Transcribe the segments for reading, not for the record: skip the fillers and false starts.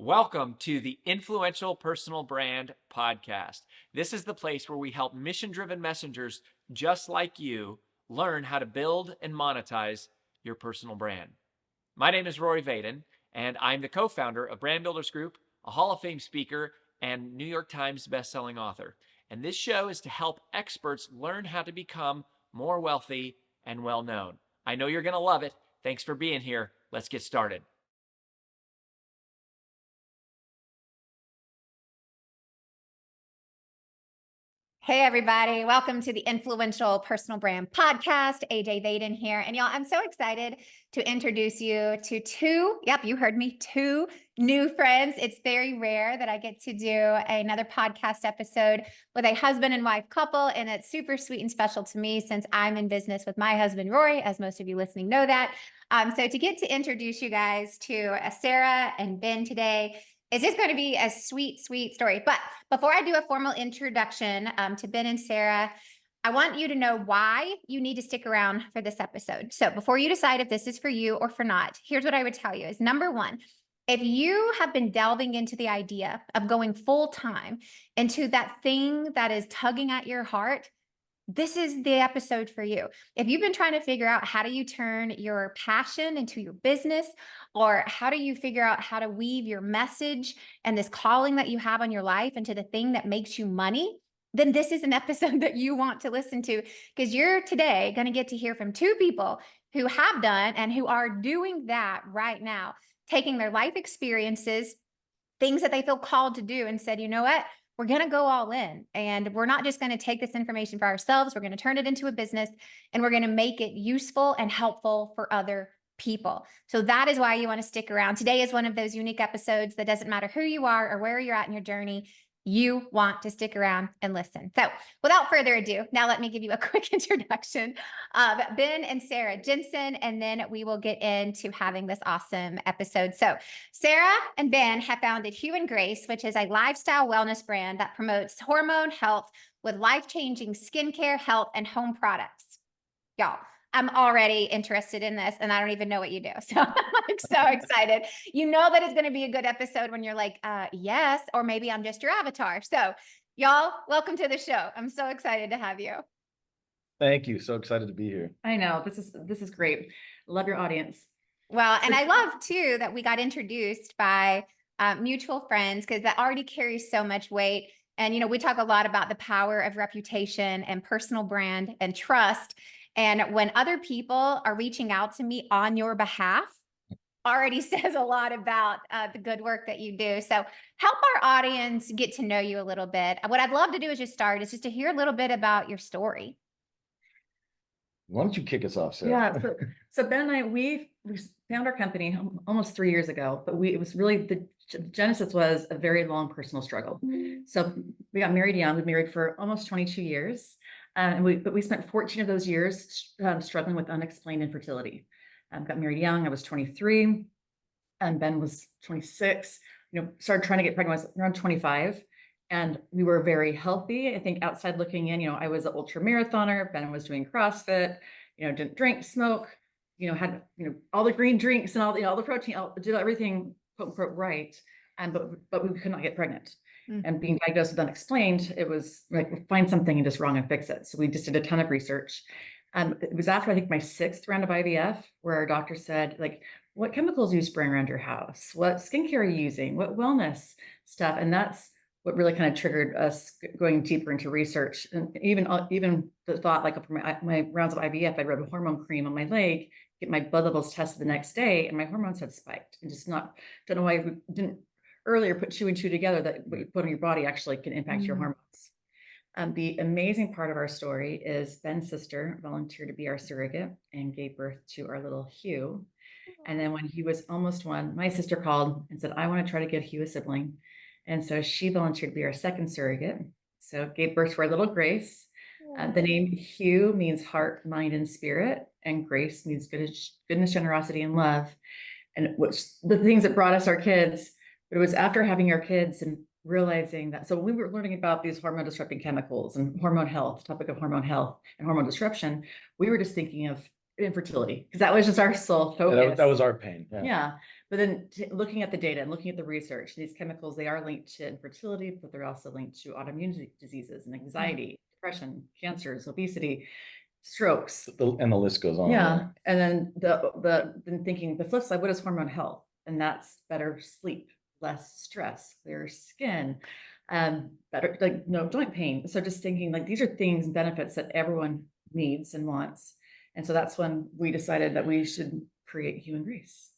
Welcome to the Influential Personal Brand Podcast. This is the place where we help mission-driven messengers just like you learn how to build and monetize your personal brand. My name is Rory Vaden, and I'm the co-founder of Brand Builders Group, a Hall of Fame speaker, and New York Times bestselling author. And this show is to help experts learn how to become more wealthy and well-known. I know you're going to love it. Thanks for being here. Let's get started. Hey, everybody. Welcome to the Influential Personal Brand Podcast. AJ Vaden here. And y'all, I'm so excited to introduce you to two new friends. It's very rare that I get to do another podcast episode with a husband and wife couple. And it's super sweet and special to me since I'm in business with my husband, Rory, as most of you listening know that. So to get to introduce you guys to Sara and Ben today, it's just going to be a sweet, sweet story. But before I do a formal introduction to Ben and Sara, I want you to know why you need to stick around for this episode. So before you decide if this is for you or for not, here's what I would tell you is number one, if you have been delving into the idea of going full time into that thing that is tugging at your heart, this is the episode for you. If you've been trying to figure out how do you turn your passion into your business, or how do you figure out how to weave your message and this calling that you have on your life into the thing that makes you money, then this is an episode that you want to listen to, because you're today going to get to hear from two people who have done and who are doing that right now, taking their life experiences, things that they feel called to do, and said, you know what? We're going to go all in, and we're not just going to take this information for ourselves. We're going to turn it into a business, and we're going to make it useful and helpful for other people. So that is why you want to stick around. Today is one of those unique episodes that doesn't matter who you are or where you're at in your journey. You want to stick around and listen. So without further ado, now let me give you a quick introduction of Ben and Sara, Jensen, and then we will get into having this awesome episode. So Sara and Ben have founded Hugh Grace, which is a lifestyle wellness brand that promotes hormone health with life-changing skincare, health, and home products. Y'all, I'm already interested in this, and I don't even know what you do. So I'm like so excited. You know that it's going to be a good episode when you're like, yes, or maybe I'm just your avatar. So y'all, welcome to the show. I'm so excited to have you. Thank you. So excited to be here. I know. This is great. Love your audience. Well, and I love too that we got introduced by mutual friends, because that already carries so much weight. And, you know, we talk a lot about the power of reputation and personal brand and trust. And when other people are reaching out to me on your behalf, already says a lot about the good work that you do. So help our audience get to know you a little bit. What I'd love to do is just to hear a little bit about your story. Why don't you kick us off, Sara? Yeah. So Ben and I, we found our company almost 3 years ago, but it was really the genesis was a very long personal struggle. So we got married young. We married for almost 22 years. But we spent 14 of those years struggling with unexplained infertility. Got married young. I was 23, and Ben was 26. Started trying to get pregnant when I was around 25, and we were very healthy. I think outside looking in, I was an ultra marathoner. Ben was doing CrossFit. Didn't drink, smoke. Had all the green drinks and all the protein. Did everything quote unquote right, but we could not get pregnant. And being diagnosed with unexplained, it was like, find something and just wrong and fix it. So we just did a ton of research. It was after, I think, my 6th round of IVF, where our doctor said, like, what chemicals are you spraying around your house? What skincare are you using? What wellness stuff? And that's what really kind of triggered us going deeper into research. And even the thought, like, for my rounds of IVF, I'd rub a hormone cream on my leg, get my blood levels tested the next day, and my hormones had spiked. And don't know why we didn't earlier put 2 and 2 together, that what you put on your body actually can impact your hormones. The amazing part of our story is Ben's sister volunteered to be our surrogate and gave birth to our little Hugh. And then when he was almost 1, my sister called and said, I want to try to get Hugh a sibling. And so she volunteered to be our second surrogate. So gave birth to our little Grace. The name Hugh means heart, mind, and spirit. And Grace means goodness, generosity, and love. And which the things that brought us our kids. But it was after having our kids and realizing that, so when we were learning about these hormone disrupting chemicals and hormone health, topic of hormone health and hormone disruption, we were just thinking of infertility, because that was just our sole focus. That was our pain. Yeah. But then looking at the data and looking at the research, these chemicals, they are linked to infertility, but they're also linked to autoimmune diseases and anxiety, depression, cancers, obesity, strokes. And the list goes on. Yeah. And then then thinking the flip side, what is hormone health? And that's better sleep, less stress, clearer skin, better, like no joint pain. So just thinking like these are things and benefits that everyone needs and wants. And so that's when we decided that we should create Hugh and Grace.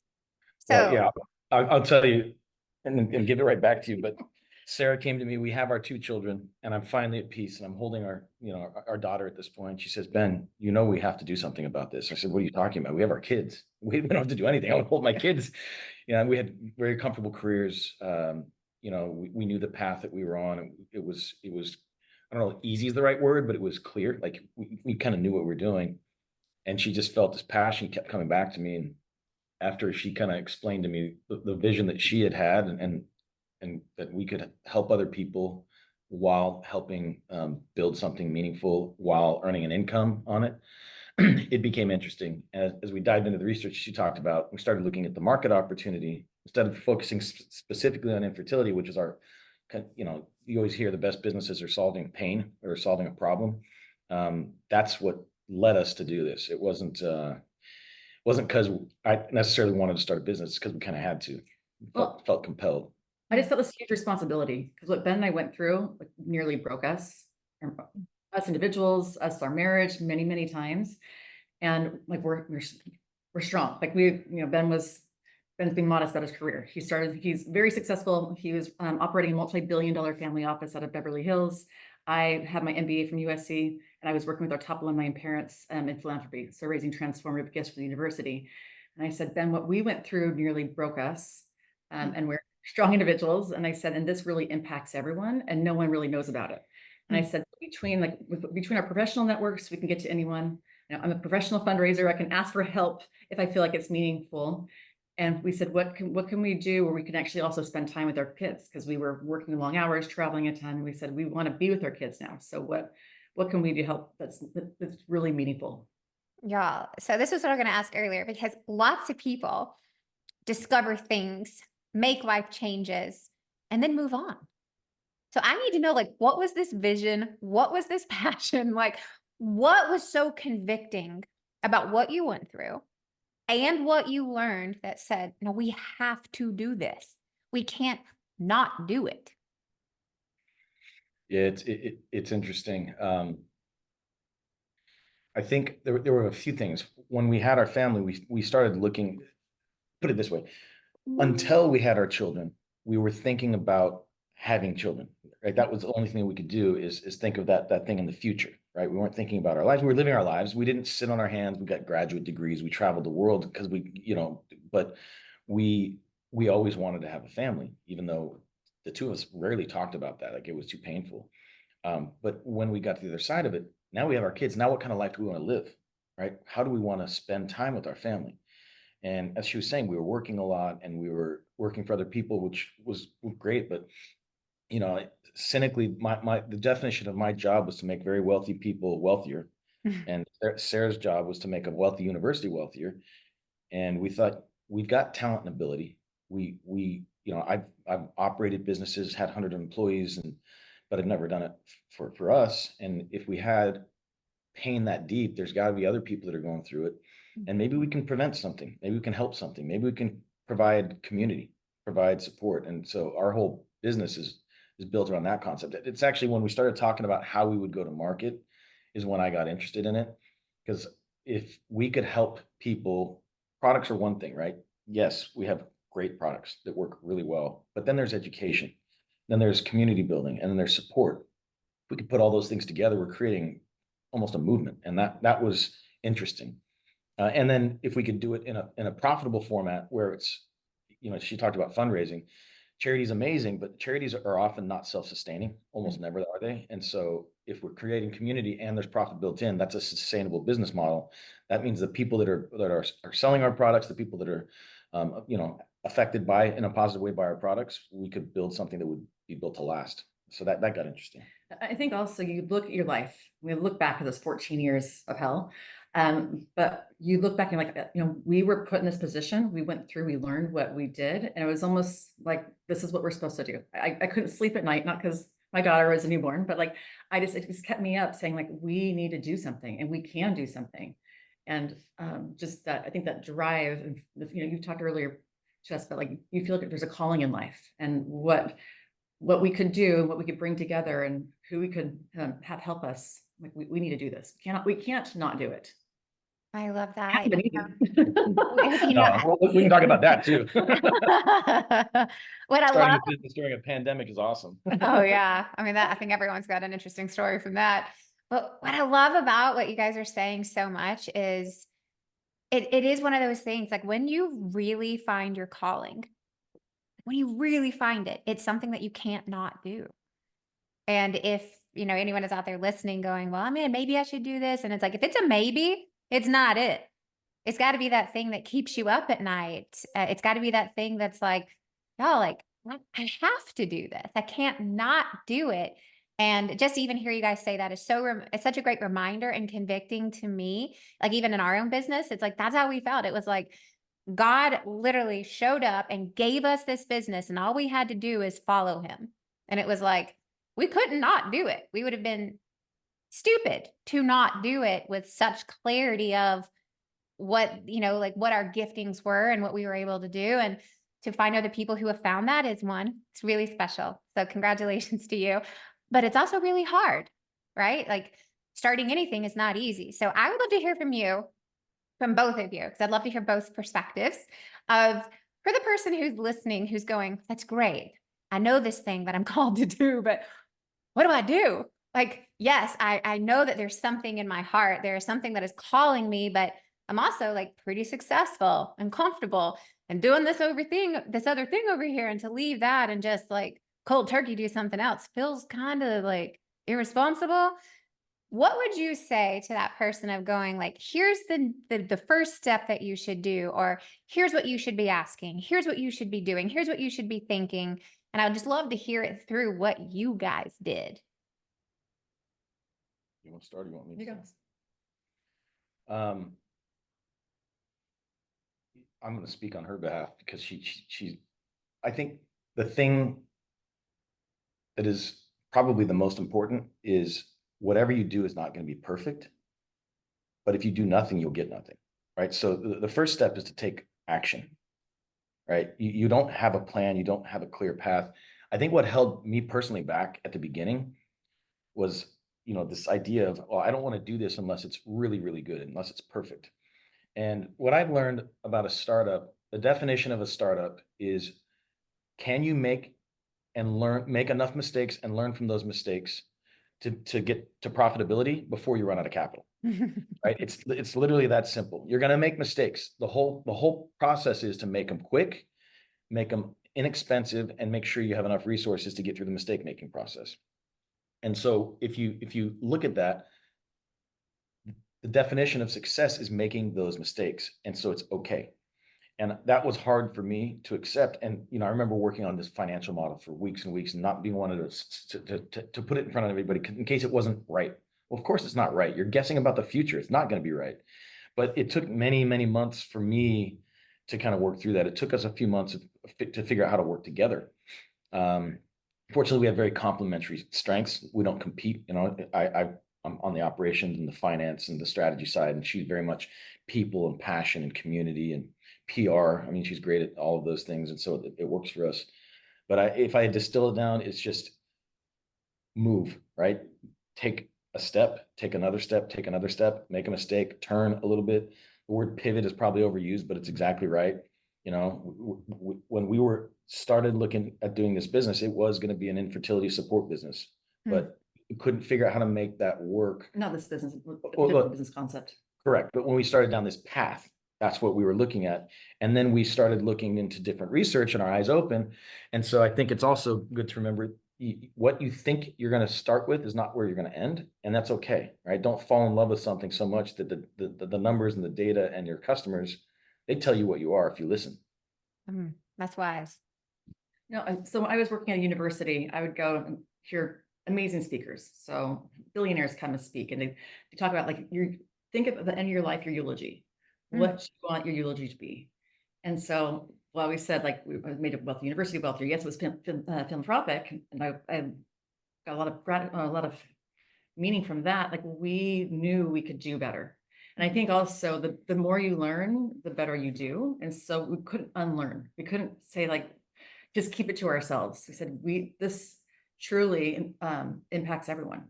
Well, So yeah, I'll tell you and give it right back to you. But Sarah came to me. We have our 2 children, and I'm finally at peace. And I'm holding our daughter at this point. She says, "Ben, we have to do something about this." I said, "What are you talking about? We have our kids. We don't have to do anything. I want to hold my kids." We had very comfortable careers. We knew the path that we were on. It was I don't know, easy is the right word, but it was clear. Like we kind of knew what we were doing. And she just felt this passion, kept coming back to me. And after she kind of explained to me the vision that she had and that we could help other people while helping build something meaningful while earning an income on it, it became interesting. As we dived into the research she talked about, we started looking at the market opportunity instead of focusing specifically on infertility, which is our, you always hear the best businesses are solving pain or solving a problem. That's what led us to do this. It wasn't because I necessarily wanted to start a business, because we kind of had to. Felt compelled. I just felt this huge responsibility because what Ben and I went through nearly broke us individuals, us, our marriage many, many times. And like we're strong. Like Ben's being modest about his career. He's very successful. He was operating a multi-billion-dollar family office out of Beverly Hills. I have my MBA from USC, and I was working with our top alumni and parents in philanthropy, so raising transformative gifts for the university. And I said, Ben, what we went through nearly broke us, and we're strong individuals. And I said, and this really impacts everyone, and no one really knows about it. And I said, between our professional networks, we can get to anyone. I'm a professional fundraiser. I can ask for help if I feel like it's meaningful. And we said, what can we do where we can actually also spend time with our kids? Because we were working long hours, traveling a ton. And we said, we want to be with our kids now. So what can we do help that's really meaningful? yeah, so this is what I'm going to ask earlier, because lots of people discover things, make life changes, and then move on. So I need to know, like, what was this vision? What was this passion? Like, what was so convicting about what you went through and what you learned that said, no, we have to do this. We can't not do it. Yeah, it's interesting. I think there were a few things. When we had our family, we started looking, put it this way, until we had our children, we were thinking about having children, right? That was the only thing we could do is think of that thing in the future, right? We weren't thinking about our lives. We were living our lives. We didn't sit on our hands. We got graduate degrees. We traveled the world because but we always wanted to have a family, even though the 2 of us rarely talked about that. Like it was too painful. But when we got to the other side of it, now we have our kids. Now what kind of life do we want to live, right? How do we want to spend time with our family? And as she was saying, we were working a lot and we were working for other people, which was great. But, cynically, the definition of my job was to make very wealthy people wealthier. And Sarah's job was to make a wealthy university wealthier. And we thought, we've got talent and ability. I've operated businesses, had 100 employees, but I've never done it for us. And if we had pain that deep, there's got to be other people that are going through it. And maybe we can prevent something. Maybe we can help something. Maybe we can provide community, provide support. And so our whole business is built around that concept. It's actually when we started talking about how we would go to market is when I got interested in it. Because if we could help people, products are one thing, right? Yes, we have great products that work really well, but then there's education, then there's community building, and then there's support. If we could put all those things together, we're creating almost a movement. And that was interesting. And then if we could do it in a profitable format where it's, she talked about fundraising. Charity is amazing, but charities are often not self-sustaining. Almost never are they. And so if we're creating community and there's profit built in, that's a sustainable business model. That means the people that are selling our products, the people that are, affected in a positive way by our products, we could build something that would be built to last. So that got interesting. I think also you look at your life. We look back at those 14 years of hell. But you look back and like, we were put in this position, we went through, we learned what we did. And it was almost like, this is what we're supposed to do. I couldn't sleep at night, not because my daughter was a newborn, but like, it just kept me up saying like, we need to do something and we can do something. And just that, I think that drive, and you talked earlier, Jess, but like, you feel like there's a calling in life and what we could do, what we could bring together and who we could have help us. Like, we need to do this. We can't not do it. I love that. Hasn't been easy. No, we can talk about that too. What I Starting love, a business during a pandemic is awesome. oh yeah. I mean, I think everyone's got an interesting story from that. But what I love about what you guys are saying so much is it is one of those things, like when you really find your calling, when you really find it, it's something that you can't not do. And if, anyone is out there listening going, well, I mean, maybe I should do this. And it's like, if it's a maybe, it's not it. It's got to be that thing that keeps you up at night. It's got to be that thing that's like, oh, like I have to do this. I can't not do it. And just to even hear you guys say that is it's such a great reminder and convicting to me. Like even in our own business, it's like, that's how we felt. It was like, God literally showed up and gave us this business and all we had to do is follow him. And it was like, we couldn't not do it. We would have been stupid to not do it with such clarity of what, like what our giftings were and what we were able to do. And to find other people who have found that is it's really special. So congratulations to you. But it's also really hard, right? Like starting anything is not easy. So I would love to hear from you, from both of you, because I'd love to hear both perspectives for the person who's listening, who's going, that's great. I know this thing that I'm called to do, but what do I do? Like, yes, I know that there's something in my heart. There is something that is calling me, but I'm also like pretty successful and comfortable and doing this other thing over here. And to leave that and just like cold turkey do something else feels kind of like irresponsible. What would you say to that person of going like, here's the first step that you should do, or here's what you should be asking, here's what you should be doing, here's what you should be thinking. And I would just love to hear it through what you guys did. You want to start or you want me to? You start? go. I'm going to speak on her behalf because she's, I think the thing that is probably the most important is whatever you do is not going to be perfect, but if you do nothing, you'll get nothing, right? So the first step is to take action, right? You don't have a plan. You don't have a clear path. I think what held me personally back at the beginning was, this idea of, oh, I don't want to do this unless it's really, really good, unless it's perfect. And what I've learned about a startup, the definition of a startup is, can you make enough mistakes and learn from those mistakes to get to profitability before you run out of capital, right? It's literally that simple. You're going to make mistakes. The whole process is to make them quick, make them inexpensive, and make sure you have enough resources to get through the mistake making process. And so if you look at that, the definition of success is making those mistakes. And so it's okay. And that was hard for me to accept. And, I remember working on this financial model for weeks and weeks and not being wanted to put it in front of everybody in case it wasn't right. Well, of course it's not right. You're guessing about the future. It's not going to be right. But it took many, many months for me to kind of work through that. It took us a few months to figure out how to work together. Fortunately, we have very complementary strengths. We don't compete. I'm on the operations and the finance and the strategy side, and she's very much people and passion and community and PR. I mean, she's great at all of those things, and so it works for us. But if I distill it down, it's just move, right? Take a step, take another step, take another step, make a mistake, turn a little bit. The word pivot is probably overused, but it's exactly right. When we started looking at doing this business, it was going to be an infertility support business, but we couldn't figure out how to make that work. Not this business, business concept. Correct. But when we started down this path, that's what we were looking at. And then we started looking into different research and our eyes open. And so I think it's also good to remember what you think you're going to start with is not where you're going to end. And that's okay, right? Don't fall in love with something so much that the numbers and the data and your customers, they tell you what you are if you listen. That's wise. So when I was working at a university, I would go and hear amazing speakers. So billionaires come and speak, and they talk about like think of at the end of your life, your eulogy, what you want your eulogy to be. And so, well, we said like we made it wealthy, university wealthier. Yes, it was philanthropic, and I got a lot of meaning from that. Like we knew we could do better. And I think also the more you learn, the better you do. And so we couldn't unlearn. We couldn't say like, just keep it to ourselves. We said, this truly impacts everyone.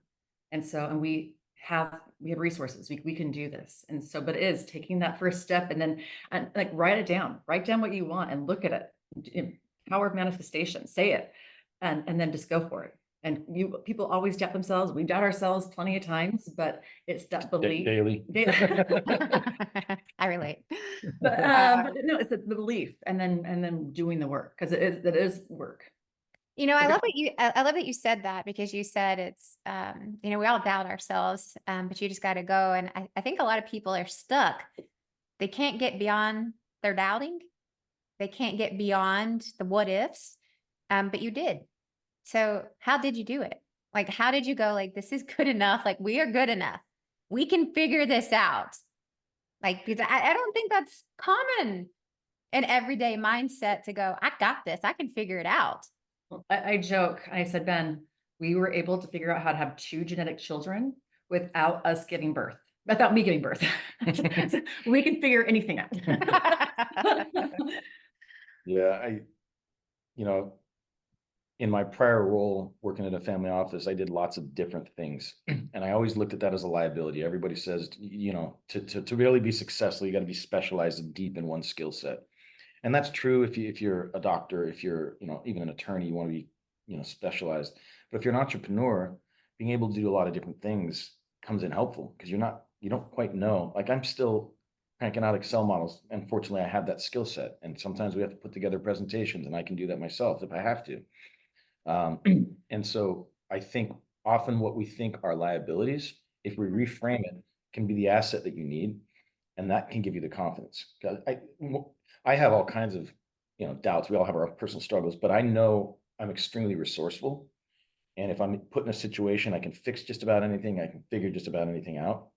And so, and we have resources, we can do this. And so, but it is taking that first step and then like write down what you want and look at it. Power of manifestation, say it, and then just go for it. And people always doubt themselves. We doubt ourselves plenty of times, but it's that belief. Daily. I relate. But no, it's the belief, and then doing the work, because it is work. You know, I love that you said that, because you said it's, you know, we all doubt ourselves, but you just got to go. And I think a lot of people are stuck. They can't get beyond their doubting. They can't get beyond the what ifs. But you did. So how did you do it? Like, how did you go like, this is good enough? Like, we are good enough. We can figure this out. Like, because I don't think that's common, an everyday mindset to go, I got this. I can figure it out. I joke. I said, Ben, we were able to figure out how to have 2 genetic children without us giving birth, without me giving birth. We can figure anything out. Yeah, you know, in my prior role working at a family office, I did lots of different things. And I always looked at that as a liability. Everybody says, you know, to really be successful, you got to be specialized and deep in one skill set. And that's true if you're a doctor, if you're, you know, even an attorney, you want to be, you know, specialized. But if you're an entrepreneur, being able to do a lot of different things comes in helpful, because you don't quite know. Like, I'm still cranking out Excel models. And fortunately, I have that skill set. And sometimes we have to put together presentations, and I can do that myself if I have to. And so I think often what we think are liabilities, if we reframe it, can be the asset that you need, and that can give you the confidence. I have all kinds of, you know, doubts. We all have our personal struggles, but I know I'm extremely resourceful. And if I'm put in a situation, I can fix just about anything. I can figure just about anything out.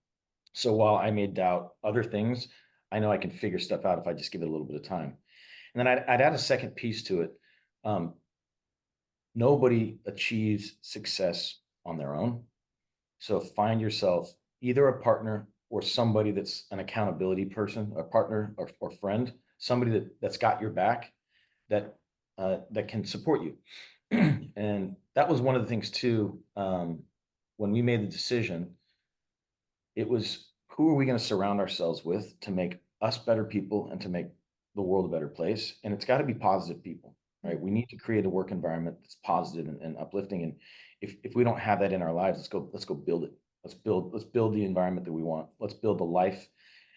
So while I may doubt other things, I know I can figure stuff out if I just give it a little bit of time. And then I'd add a second piece to it. Nobody achieves success on their own. So find yourself either a partner or somebody that's an accountability person, a partner or friend, somebody that's got your back, that can support you. And that was one of the things too. When we made the decision, it was, who are we going to surround ourselves with to make us better people and to make the world a better place? And it's got to be positive people, right? We need to create a work environment that's positive and uplifting. And if we don't have that in our lives, let's go build it. Let's build the environment that we want. Let's build the life.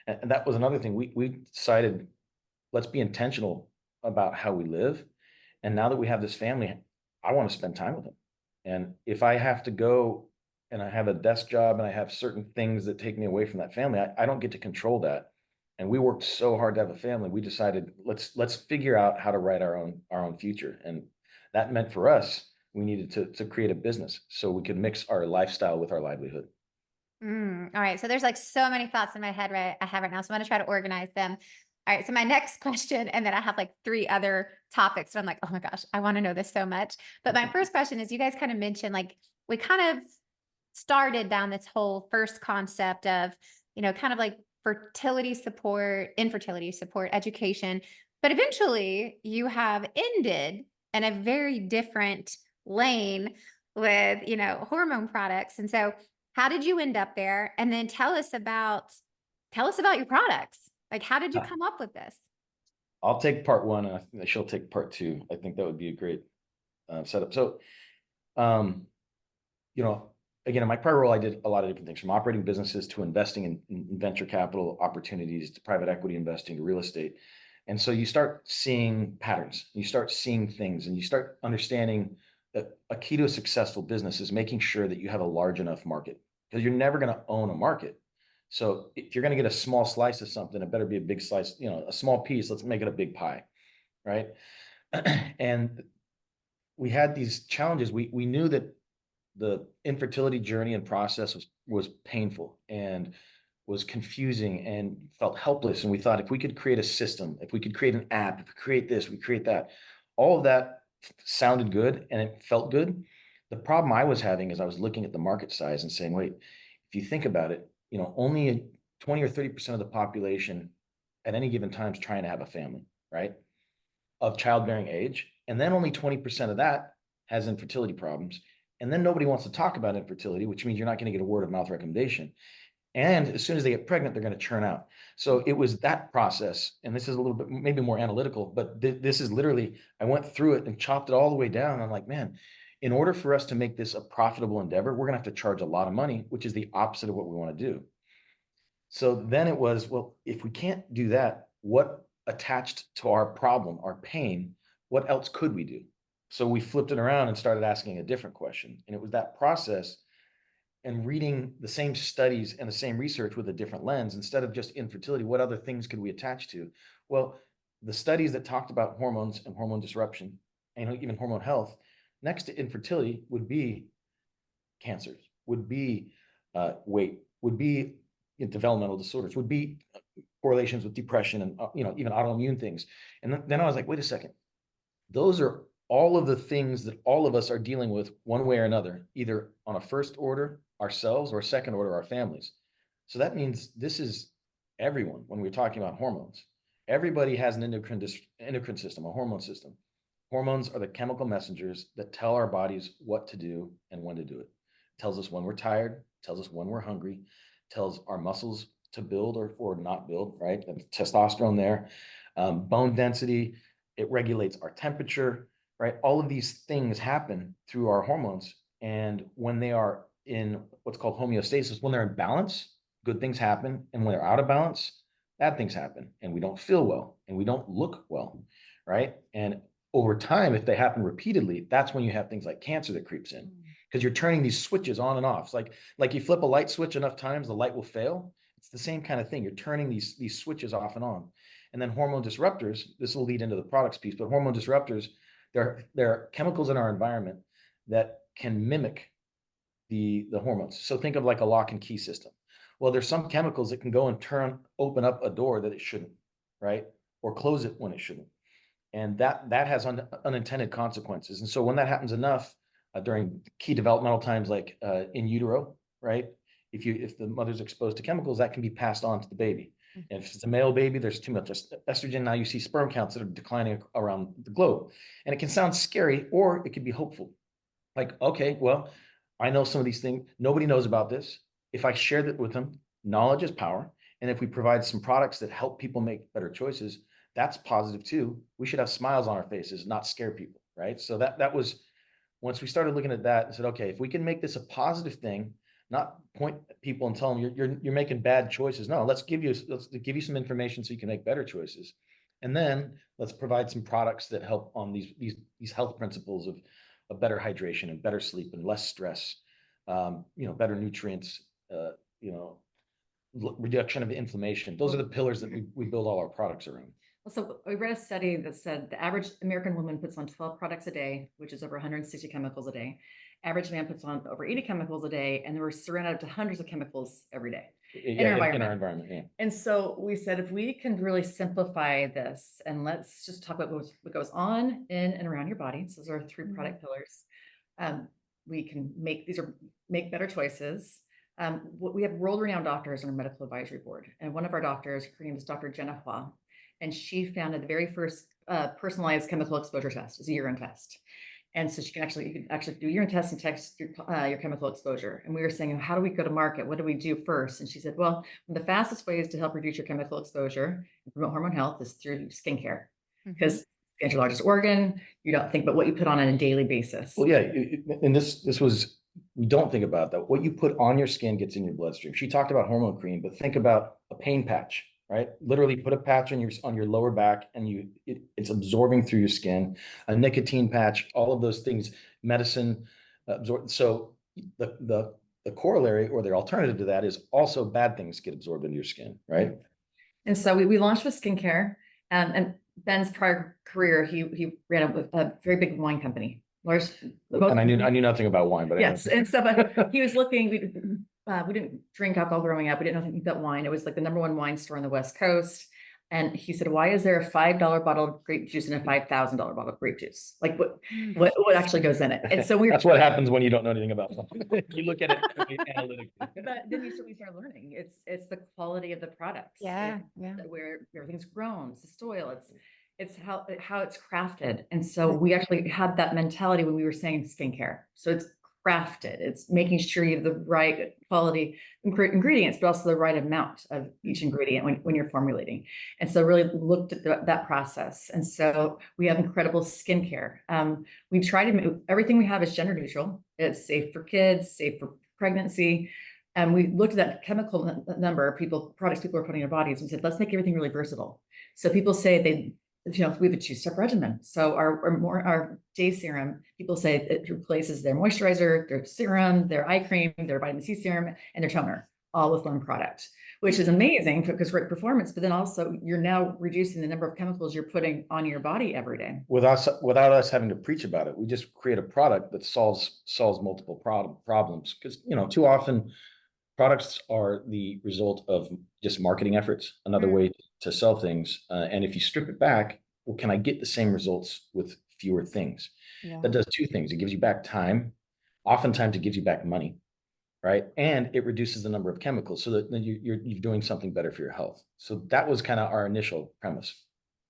And that was another thing. We decided, let's be intentional about how we live. And now that we have this family, I want to spend time with them. And if I have to go and I have a desk job and I have certain things that take me away from that family, I don't get to control that. And we worked so hard to have a family. We decided, let's figure out how to write our own future. And that meant for us, we needed to create a business so we could mix our lifestyle with our livelihood. All right. So there's like so many thoughts in my head I have right now. So I'm going to try to organize them. All right. So my next question, and then I have like 3 other topics. And I'm like, oh my gosh, I want to know this so much. But my first question is, you guys kind of mentioned, like, we kind of started down this whole first concept of, you know, kind of like fertility support, infertility support, education. But eventually you have ended in a very different lane with, you know, hormone products. And so how did you end up there? And then tell us about your products. Like, how did you come up with this? I'll take part 1, and I think she'll take part 2. I think that would be a great setup. So, you know, again, in my prior role, I did a lot of different things, from operating businesses to investing in venture capital opportunities, to private equity investing, to real estate. And so you start seeing patterns, you start seeing things, and you start understanding that a key to a successful business is making sure that you have a large enough market, because you're never going to own a market. So if you're going to get a small slice of something, it better be a big slice, you know, a small piece. Let's make it a big pie, right? And we had these challenges. We knew that the infertility journey and process was painful, and was confusing and felt helpless. And we thought if we could create a system, if we could create an app, if we create this, we create that, all of that sounded good and it felt good. The problem I was having is I was looking at the market size and saying, wait, if you think about it, only 20 or 30% of the population at any given time is trying to have a family, right? Of childbearing age. And then only 20% of that has infertility problems. And then nobody wants to talk about infertility, which means you're not going to get a word of mouth recommendation. And as soon as they get pregnant, they're going to churn out. So it was that process. And this is a little bit maybe more analytical, but this is literally, I went through it and chopped it all the way down. I'm like, man, in order for us to make this a profitable endeavor, we're going to have to charge a lot of money, which is the opposite of what we want to do. So then it was, well, if we can't do that, what attached to our problem, our pain, what else could we do? So we flipped it around and started asking a different question. And it was that process and reading the same studies and the same research with a different lens. Instead of just infertility, what other things could we attach to? Well, the studies that talked about hormones and hormone disruption and even hormone health, next to infertility would be cancers, would be weight, would be developmental disorders, would be correlations with depression and even autoimmune things. And then I was like, wait a second, those are all of the things that all of us are dealing with one way or another, either on a first order ourselves or a second order our families. So that means this is everyone. When we're talking about hormones, everybody has an endocrine system, a hormone system. Hormones are the chemical messengers that tell our bodies what to do and when to do it. It tells us when we're tired, tells us when we're hungry, tells our muscles to build or not build, right? The testosterone there, bone density, it regulates our temperature, right? All of these things happen through our hormones. And when they are in what's called homeostasis, when they're in balance, good things happen. And when they're out of balance, bad things happen. And we don't feel well and we don't look well, right? And over time, if they happen repeatedly, that's when you have things like cancer that creeps in, because you're turning these switches on and off. It's like you flip a light switch enough times, the light will fail. It's the same kind of thing. You're turning these switches off and on. And then hormone disruptors, this will lead into the products piece, but hormone disruptors, there are chemicals in our environment that can mimic the hormones. So think of like a lock and key system. Well, there's some chemicals that can go and open up a door that it shouldn't, right? Or close it when it shouldn't. And that has unintended consequences. And so when that happens enough during key developmental times, like in utero, right? If the mother's exposed to chemicals, that can be passed on to the baby. And if it's a male baby, there's too much estrogen. Now you see sperm counts that are declining around the globe. And it can sound scary, or it could be hopeful. Like, okay, well, I know some of these things. Nobody knows about this. If I share that with them, knowledge is power. And if we provide some products that help people make better choices, that's positive too. We should have smiles on our faces, not scare people, right? So that was, once we started looking at that and said, okay, if we can make this a positive thing, not point at people and tell them you're making bad choices. No, let's give you some information so you can make better choices. And then let's provide some products that help on these health principles of better hydration and better sleep and less stress, better nutrients, reduction of inflammation. Those are the pillars that we build all our products around. So we read a study that said the average American woman puts on 12 products a day, which is over 160 chemicals a day. Average man puts on over 80 chemicals a day, and we're surrounded to hundreds of chemicals every day in our environment. Yeah. And so we said, if we can really simplify this, and let's just talk about what goes on in and around your body. So those are 3 product pillars. We can make better choices. We have world-renowned doctors on our medical advisory board, and one of our doctors, her name is Dr. Jenna Hua, and she founded the very first personalized chemical exposure test. It's a urine test. And so you can actually do urine tests and test your chemical exposure. And we were saying, how do we go to market? What do we do first? And she said, well, the fastest way is to help reduce your chemical exposure and promote hormone health is through skincare, because it's your largest organ. You don't think about what you put on a daily basis. Well, yeah, and this was, we don't think about that. What you put on your skin gets in your bloodstream. She talked about hormone cream, but think about a pain patch. Right? Literally put a patch on your lower back and it's absorbing through your skin, a nicotine patch, all of those things, medicine absorb. So the corollary or the alternative to that is also bad things get absorbed into your skin, right? And so we launched with skincare, and Ben's prior career, he ran a very big wine company. And I knew nothing about wine, but yes. And so, but he was looking, we didn't drink alcohol growing up. We didn't know anything about wine. It was like the #1 wine store on the West Coast. And he said, why is there a $5 bottle of grape juice and a $5,000 bottle of grape juice? Like what actually goes in it? And so That's what happens when you don't know anything about something. You look at it analytically. But then we start learning. It's the quality of the products. Yeah, Where everything's grown. It's the soil. It's how it's crafted. And so we actually had that mentality when we were saying skincare. So it's crafted. It's making sure you have the right quality ingredients, but also the right amount of each ingredient when you're formulating. And so really looked at that process. And so we have incredible skincare. We try to everything we have is gender neutral. It's safe for kids, safe for pregnancy. And we looked at that chemical number of products people are putting in their bodies and said, let's make everything really versatile. So people say we have a 2-step regimen. So our day serum, people say it replaces their moisturizer, their serum, their eye cream, their vitamin C serum, and their toner, all with one product, which is amazing because great performance, but then also you're now reducing the number of chemicals you're putting on your body every day. Without us having to preach about it, we just create a product that solves multiple problems. Because, too often products are the result of just marketing efforts, another way to sell things. And if you strip it back, well, can I get the same results with fewer things? Yeah. That does two things. It gives you back time. Oftentimes it gives you back money, right? And it reduces the number of chemicals so that then you're doing something better for your health. So that was kind of our initial premise.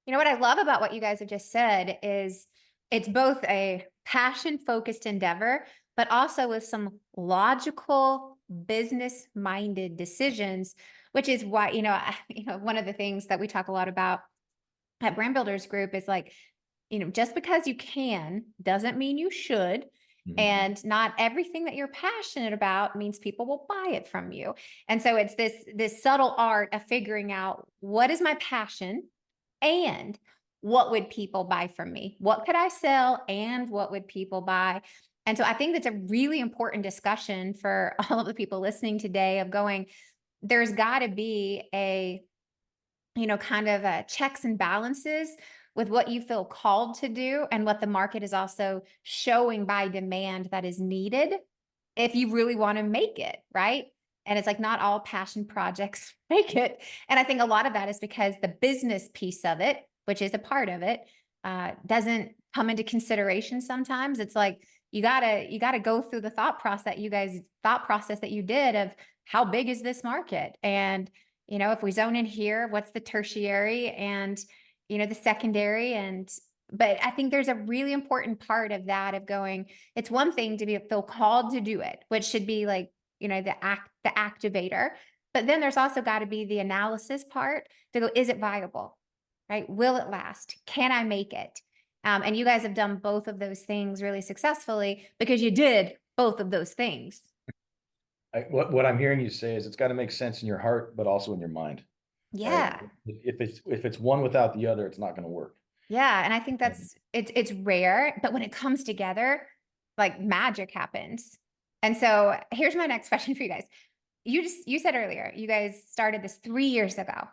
What I love about what you guys have just said is it's both a passion-focused endeavor, but also with some logical, business-minded decisions, which is why, one of the things that we talk a lot about at Brand Builders Group is like, just because you can doesn't mean you should. Mhm. And not everything that you're passionate about means people will buy it from you. And so it's this subtle art of figuring out what is my passion and what would people buy from me? What could I sell and what would people buy? And so I think that's a really important discussion for all of the people listening today of going, there's got to be a, kind of a checks and balances with what you feel called to do and what the market is also showing by demand that is needed if you really want to make it, right? And it's like not all passion projects make it. And I think a lot of that is because the business piece of it, which is a part of it, doesn't come into consideration sometimes. It's like you gotta go through the thought process that you did of how big is this market? And if we zone in here, what's the tertiary and the secondary? But I think there's a really important part of that of going, it's one thing to feel called to do it, which should be like, the activator. But then there's also got to be the analysis part to go, is it viable? Right? Will it last? Can I make it? And you guys have done both of those things really successfully because you did both of those things. What I'm hearing you say is it's got to make sense in your heart, but also in your mind. Yeah. Right? If it's one without the other, it's not going to work. Yeah. And I think it's rare, but when it comes together, like magic happens. And so here's my next question for you guys. You said earlier, you guys started this 3 years ago.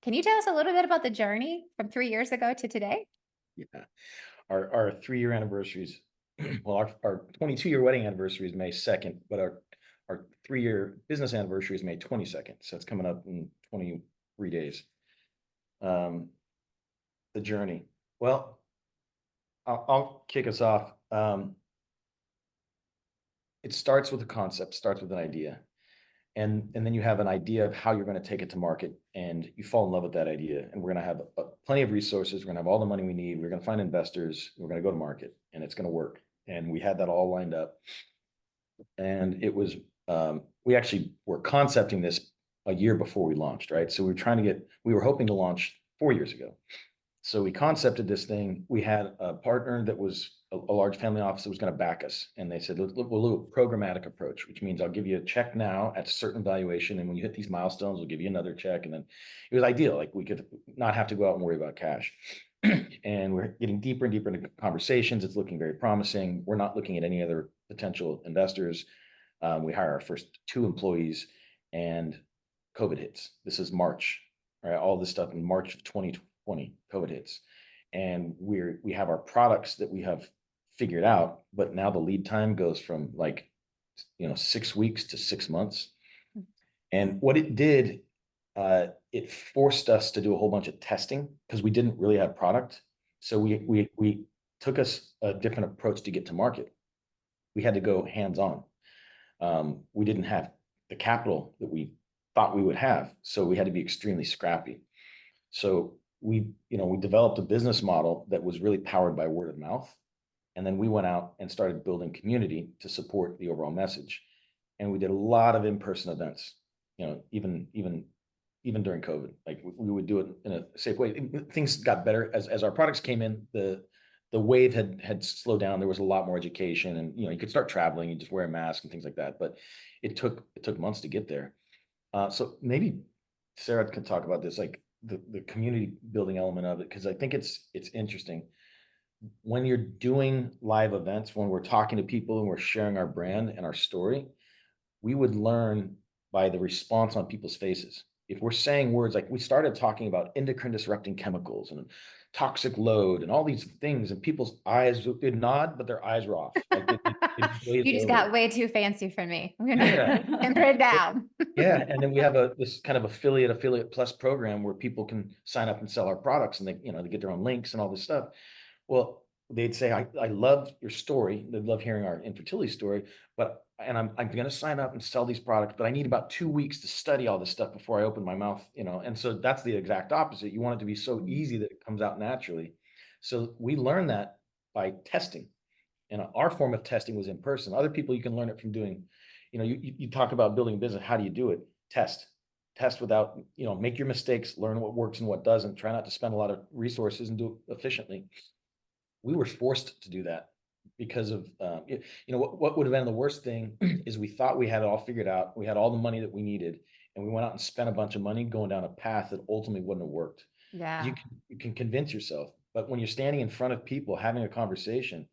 Can you tell us a little bit about the journey from 3 years ago to today? Yeah. Our 3-year anniversaries, well, our 22-year wedding anniversary is May 2nd, but our 3-year business anniversary is May 22nd. So it's coming up in 23 days. The journey. Well, I'll kick us off. It starts with a concept, starts with an idea. And then you have an idea of how you're going to take it to market, and you fall in love with that idea. And we're going to have plenty of resources. We're going to have all the money we need. We're going to find investors. We're going to go to market, and it's going to work. And we had that all lined up. And it was, we actually were concepting this a year before we launched, right? So we were hoping to launch 4 years ago. So we concepted this thing. We had a partner that was a large family office that was going to back us. And they said, we'll do a programmatic approach, which means I'll give you a check now at a certain valuation. And when you hit these milestones, we'll give you another check. And then it was ideal. Like we could not have to go out and worry about cash. And we're getting deeper and deeper into conversations. It's looking very promising. We're not looking at any other potential investors. We hire our first 2 employees and COVID hits. This is March, right? All this stuff in March of 2020, COVID hits. And we have our products that we have figured out, but now the lead time goes from like 6 weeks to 6 months. And what it did, it forced us to do a whole bunch of testing because we didn't really have product. So we took us a different approach to get to market. We had to go hands-on. We didn't have the capital that we thought we would have, so we had to be extremely scrappy. So we developed a business model that was really powered by word of mouth. And then we went out and started building community to support the overall message. And we did a lot of in-person events, even during COVID. Like we would do it in a safe way. Things got better as our products came in. The wave had slowed down. There was a lot more education, and you could start traveling and just wear a mask and things like that. But it took months to get there. So maybe Sarah could talk about this, like the community building element of it, because I think it's interesting. When you're doing live events, when we're talking to people and we're sharing our brand and our story, we would learn by the response on people's faces. If we're saying words like, we started talking about endocrine disrupting chemicals and toxic load and all these things, and people's eyes would nod, but their eyes were off. Like You just got way too fancy for me. I'm gonna Yeah. temper it down. Yeah, and then we have this kind of affiliate plus program where people can sign up and sell our products, and they get their own links and all this stuff. Well, they'd say, I love your story. They'd love hearing our infertility story, and I'm going to sign up and sell these products, but I need about 2 weeks to study all this stuff before I open my mouth, And so that's the exact opposite. You want it to be so easy that it comes out naturally. So we learned that by testing. And our form of testing was in person. Other people, you can learn it from doing, you talk about building a business. How do you do it? Test without, make your mistakes, learn what works and what doesn't. Try not to spend a lot of resources and do it efficiently. We were forced to do that because of, what would have been the worst thing is we thought we had it all figured out. We had all the money that we needed, and we went out and spent a bunch of money going down a path that ultimately wouldn't have worked. Yeah. You can convince yourself, but when you're standing in front of people having a conversation,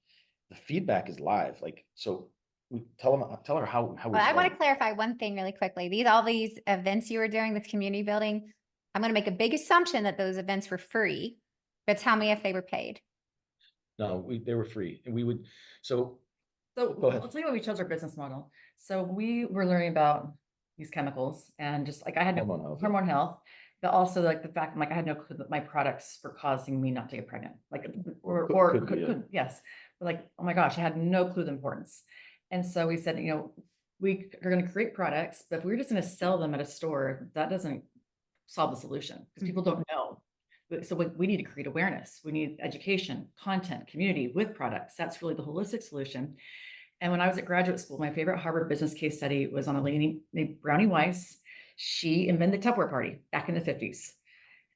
the feedback is live. Like, so we tell her how we Well, I want to started. clarify one thing really quickly. All these events you were doing with community building, I'm going to make a big assumption that those events were free, but tell me if they were paid. No, they were free, and we would. So So go ahead. I'll tell you why we chose our business model. So we were learning about these chemicals, and just like I had no hormone health, but also like the fact like I had no clue that my products were causing me not to get pregnant. Like yes, but like, oh my gosh, I had no clue the importance. And so we said, we are going to create products, but if we're just going to sell them at a store, that doesn't solve the solution because people don't know. So we need to create awareness. We need education, content, community with products. That's really the holistic solution. And when I was at graduate school, my favorite Harvard business case study was on a lady named Brownie Weiss. She invented the Tupperware party back in the 50s.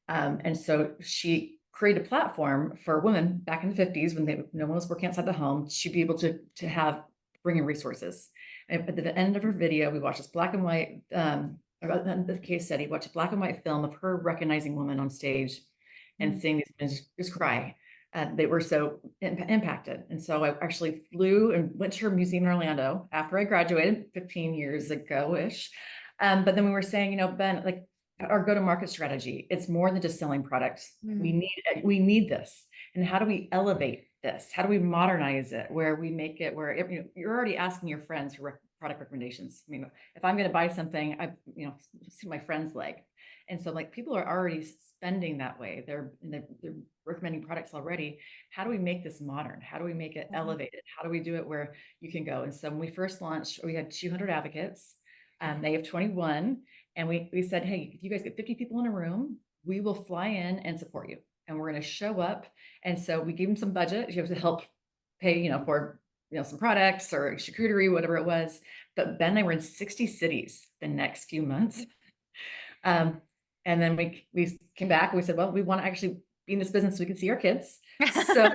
And so she created a platform for women back in the 50s when no one was working outside the home. She'd be able to bring in resources. And at the end of her video, we watched this black and white, the case study, watched a black and white film of her recognizing women on stage and seeing these women just cry. They were so impacted. And so I actually flew and went to her museum in Orlando after I graduated 15 years ago-ish. But then we were saying, Ben, like our go-to-market strategy, it's more than just selling products. We need this. And how do we elevate this? How do we modernize it where we make it where you're already asking your friends for product recommendations? I mean, if I'm going to buy something, I see my friends like. And so like people are already spending that way. They're recommending products already. How do we make this modern? How do we make it elevated? How do we do it where you can go? And so when we first launched, we had 200 advocates. They have 21. And we said, hey, if you guys get 50 people in a room, we will fly in and support you. And we're going to show up. And so we gave them some budget. You have to help pay, for some products or charcuterie, whatever it was. But Ben and I were in 60 cities the next few months. And then we came back and we said, well, we want to actually be in this business so we can see our kids. So,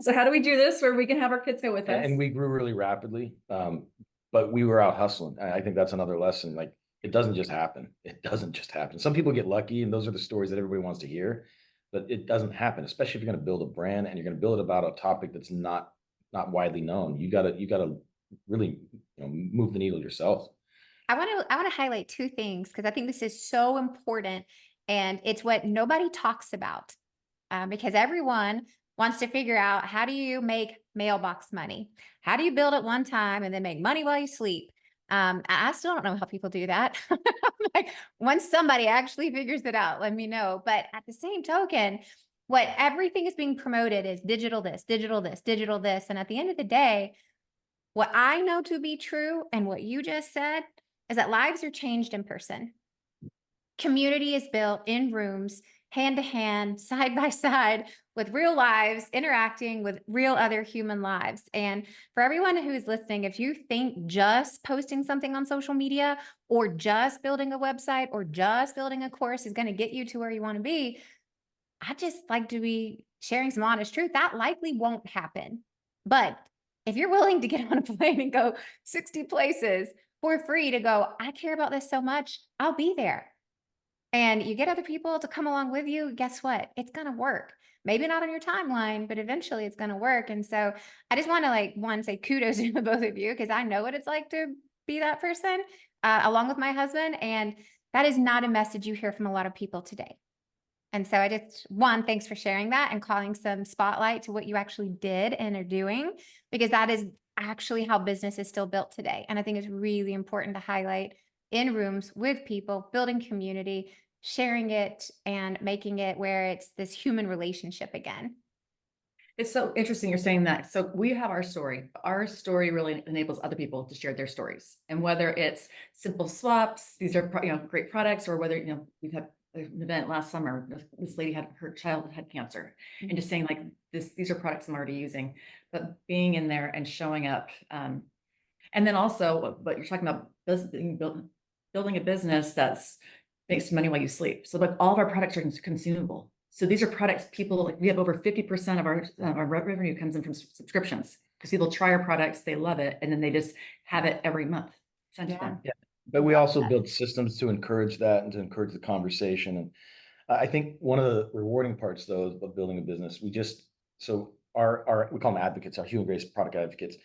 so how do we do this where we can have our kids go with us? And we grew really rapidly, but we were out hustling. I think that's another lesson. Like it doesn't just happen. It doesn't just happen. Some people get lucky, and those are the stories that everybody wants to hear. But it doesn't happen, especially if you're going to build a brand and you're going to build it about a topic that's not widely known. You gotta really move the needle yourself. I want to highlight two things because I think this is so important, and it's what nobody talks about because everyone wants to figure out how do you make mailbox money. How do you build it one time and then make money while you sleep? I still don't know how people do that. Like, once somebody actually figures it out, let me know. But at the same token, what everything is being promoted is digital this, digital this, digital this. And at the end of the day, what I know to be true and what you just said is that lives are changed in person. Community is built in rooms, hand to hand, side by side, with real lives, interacting with real other human lives. And for everyone who is listening, if you think just posting something on social media or just building a website or just building a course is going to get you to where you want to be, I just like to be sharing some honest truth. That likely won't happen. But if you're willing to get on a plane and go 60 places for free to go, I care about this so much, I'll be there. And you get other people to come along with you, guess what? It's going to work. Maybe not on your timeline, but eventually it's going to work. And so I just want to say kudos to both of you, because I know what it's like to be that person along with my husband. And that is not a message you hear from a lot of people today. And so thanks for sharing that and calling some spotlight to what you actually did and are doing, because that is actually how business is still built today. And I think it's really important to highlight in rooms with people, building community, sharing it, and making it where it's this human relationship again. It's so interesting you're saying that. So we have our story. Our story really enables other people to share their stories. And whether it's simple swaps, these are great products, or whether we've had an event last summer, this lady her child had cancer, and just saying like these are products I'm already using, but being in there and showing up. And then also what you're talking about, building a business that's makes money while you sleep. So like all of our products are consumable. So these are products we have over 50% of our revenue comes in from subscriptions, because people try our products, they love it, and then they just have it every month sent to them. Yeah. But we also build systems to encourage that and to encourage the conversation. And I think one of the rewarding parts, though, of building a business, we call them advocates, our Hugh Grace product advocates.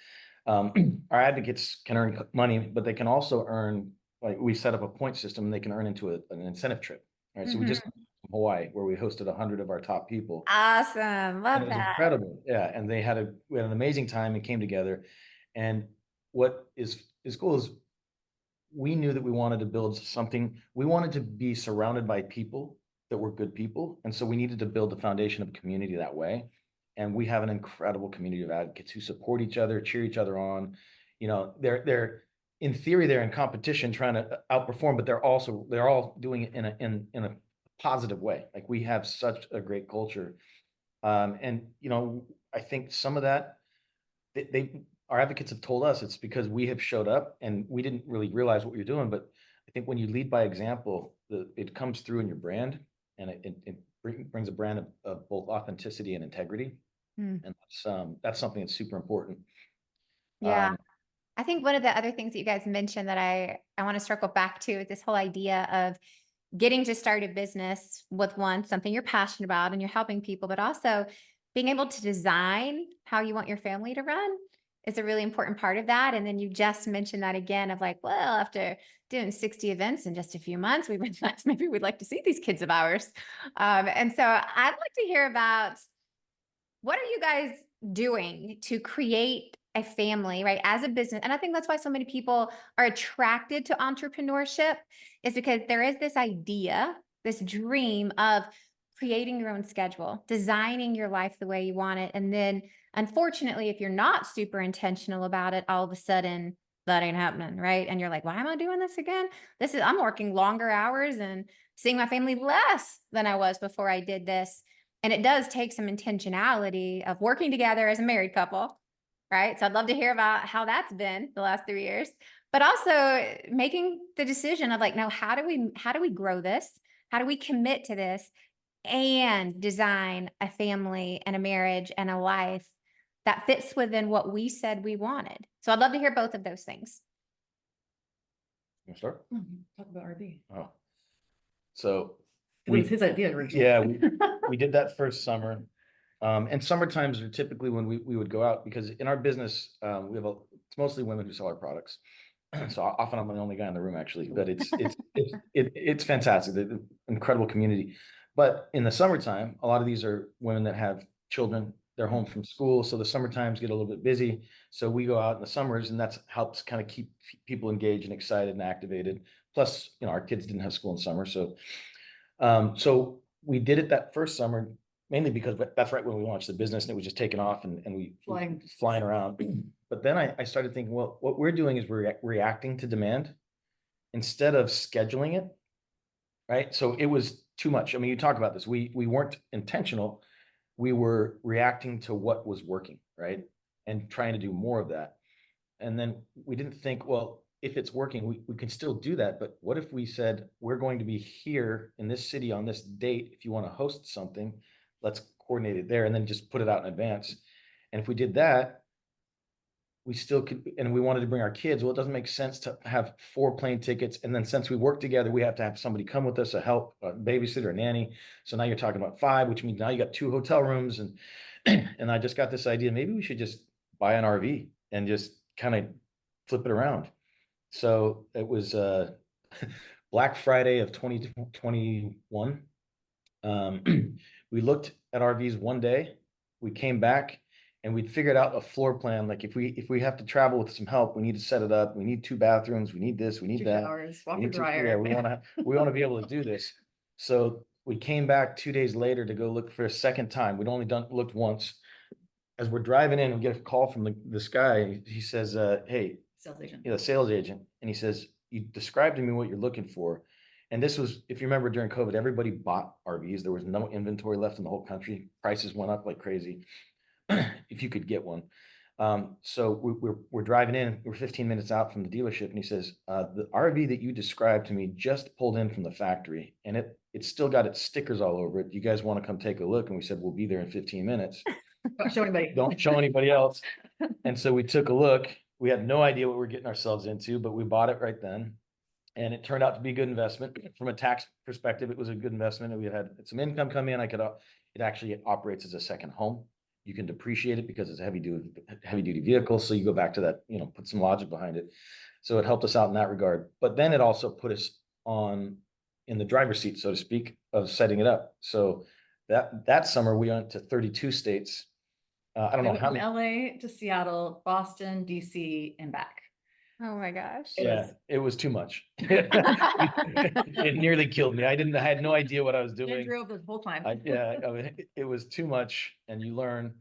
Our advocates can earn money, but they can also earn, like, we set up a point system, and they can earn into an incentive trip. Right. So we just from Hawaii, where we hosted 100 of our top people. Awesome. Love And it was that. incredible. Yeah. And we had an amazing time and came together. And what is cool is we knew that we wanted to build something. We wanted to be surrounded by people that were good people. And so we needed to build the foundation of a community that way. And we have an incredible community of advocates who support each other, cheer each other on. They're in theory, they're in competition trying to outperform, but they're all doing it in a positive way. Like, we have such a great culture. And I think some of that, our advocates have told us it's because we have showed up and we didn't really realize what you're doing. But I think when you lead by example, it comes through in your brand, and it brings a brand of both authenticity and integrity. And that's something that's super important. Yeah. I think one of the other things that you guys mentioned that I want to circle back to is this whole idea of getting to start a business with something you're passionate about and you're helping people, but also being able to design how you want your family to run is a really important part of that. And then you just mentioned that again of like, well, after doing 60 events in just a few months, we realized maybe we'd like to see these kids of ours. And so I'd like to hear about, what are you guys doing to create a family, right, as a business? And I think that's why so many people are attracted to entrepreneurship, is because there is this idea, this dream of creating your own schedule, designing your life the way you want it. And then unfortunately, if you're not super intentional about it, all of a sudden that ain't happening, right? And you're like, why am I doing this again? I'm working longer hours and seeing my family less than I was before I did this. And it does take some intentionality of working together as a married couple, right? So I'd love to hear about how that's been the last 3 years, but also making the decision of like, now, how do we grow this? How do we commit to this and design a family and a marriage and a life that fits within what we said we wanted? So I'd love to hear both of those things. You start? Talk about RV. Oh, so It was his idea originally. Yeah, we did that first summer. And summer times are typically when we would go out, because in our business, it's mostly women who sell our products. So often I'm the only guy in the room, actually, but it's fantastic, the incredible community. But in the summertime, a lot of these are women that have children they're home from school. So the summer times get a little bit busy. So we go out in the summers, and that's helps kind of keep people engaged and excited and activated. Plus, our kids didn't have school in summer. So we did it that first summer, mainly because that's right when we launched the business, and it was just taking off, and we flying around. But then I started thinking, well, what we're doing is we're reacting to demand instead of scheduling it, right? So it was too much. I mean, you talk about this. We weren't intentional. We were reacting to what was working, right? And trying to do more of that. And then we didn't think, well, if it's working, we can still do that. But what if we said, we're going to be here in this city on this date. If you want to host something, let's coordinate it there, and then just put it out in advance. And if we did that, we still could, and we wanted to bring our kids. Well, it doesn't make sense to have 4 plane tickets. And then since we work together, we have to have somebody come with us, a babysitter, a nanny. So now you're talking about 5, which means now you got 2 hotel rooms. And, and I just got this idea, maybe we should just buy an RV and just kind of flip it around. So it was Black Friday of 2021. We looked at RVs one day, we came back, and we'd figured out a floor plan. Like if we have to travel with some help, we need to set it up. We need 2 bathrooms. We need this. We need 2 that. showers, We washer need to, dryer. yeah, we want to be able to do this. So we came back 2 days later to go look for a second time. We'd only looked once. As we're driving in, we get a call from this guy. He says, "Hey, Sales agent. sales agent," and he says, "You described to me what you're looking for." And this was, if you remember, during COVID, everybody bought RVs. There was no inventory left in the whole country. Prices went up like crazy. If you could get one. So we're driving in, we're 15 minutes out from the dealership, and he says, the RV that you described to me just pulled in from the factory, and it's still got its stickers all over it. You guys want to come take a look? And we said, we'll be there in 15 minutes. Don't show anybody. Don't show anybody else. And so we took a look. We had no idea what we were getting ourselves into, but we bought it right then. And it turned out to be a good investment. From a tax perspective, it was a good investment. And we had some income come in. It actually operates as a second home. You can depreciate it because it's a heavy duty vehicle. So you go back to that, put some logic behind it. So it helped us out in that regard. But then it also put us in the driver's seat, so to speak, of setting it up. So that summer we went to 32 states. I don't know how many. From LA to Seattle, Boston, DC, and back. Oh my gosh. It was too much. It nearly killed me. I had no idea what I was I doing. drove the whole time. It was too much, and we learned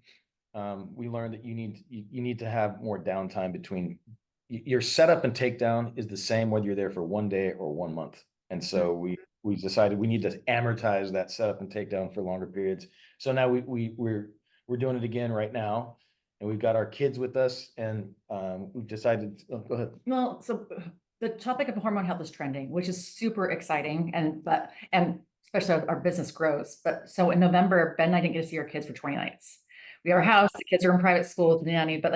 that you need to have more downtime between your setup and takedown is the same whether you're there for 1 day or 1 month. And so we decided we need to amortize that setup and takedown for longer periods. So now we're doing it again right now. And we've got our kids with us, and we've decided, go ahead. Well, so the topic of hormone health is trending, which is super exciting. And especially our business grows. But so in November, Ben and I didn't get to see our kids for 20 nights. We have our house, the kids are in private school with the nanny, but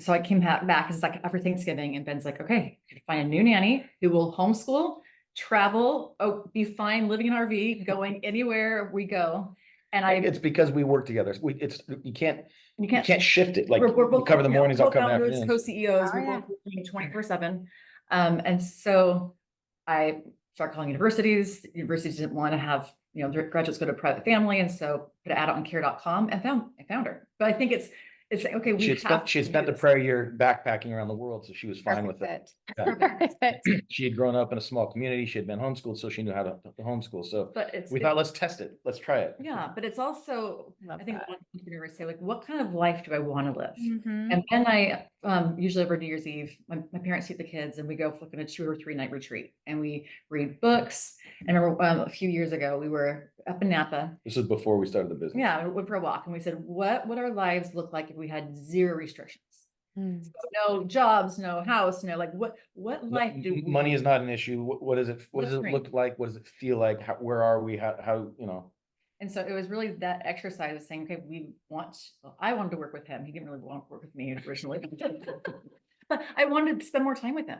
so I came back, it's like after Thanksgiving, and Ben's like, okay, find a new nanny who will homeschool, travel, be fine living in an RV, going anywhere we go. And it's because we work together. You can't shift it. Like we're you cover the mornings, I'll cover the co-founders, afternoons. co-CEOs, we're both working 24/7. And so I started calling universities. Universities didn't want to have, their graduates go to private family. And so put an ad out on care.com and I found her. But I think it's like, okay, she had spent the prior year backpacking around the world, so she was fine with it. She had grown up in a small community. She had been homeschooled, so she knew how to homeschool. So we thought, let's test it. Let's try it. Yeah, but it's also, I think one entrepreneur say, like, what kind of life do I want to live? Mm-hmm. And then I usually over New Year's Eve, my parents take the kids and we go on a 2 or 3 night retreat, and we read books. I remember a few years ago, we were up in Napa. This was before we started the business. Yeah, we went for a walk, and we said, what would our lives look like if we had 0 restrictions? So no jobs, no house, like what life do we money is not an issue. What does it look like? What does it feel like? Where are we? How And so it was really that exercise of saying, okay, I wanted to work with him. He didn't really want to work with me originally. But I wanted to spend more time with him.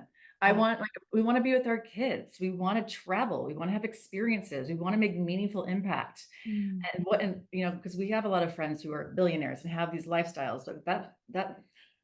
We want to be with our kids. We want to travel. We want to have experiences. We want to make meaningful impact. And because we have a lot of friends who are billionaires and have these lifestyles, but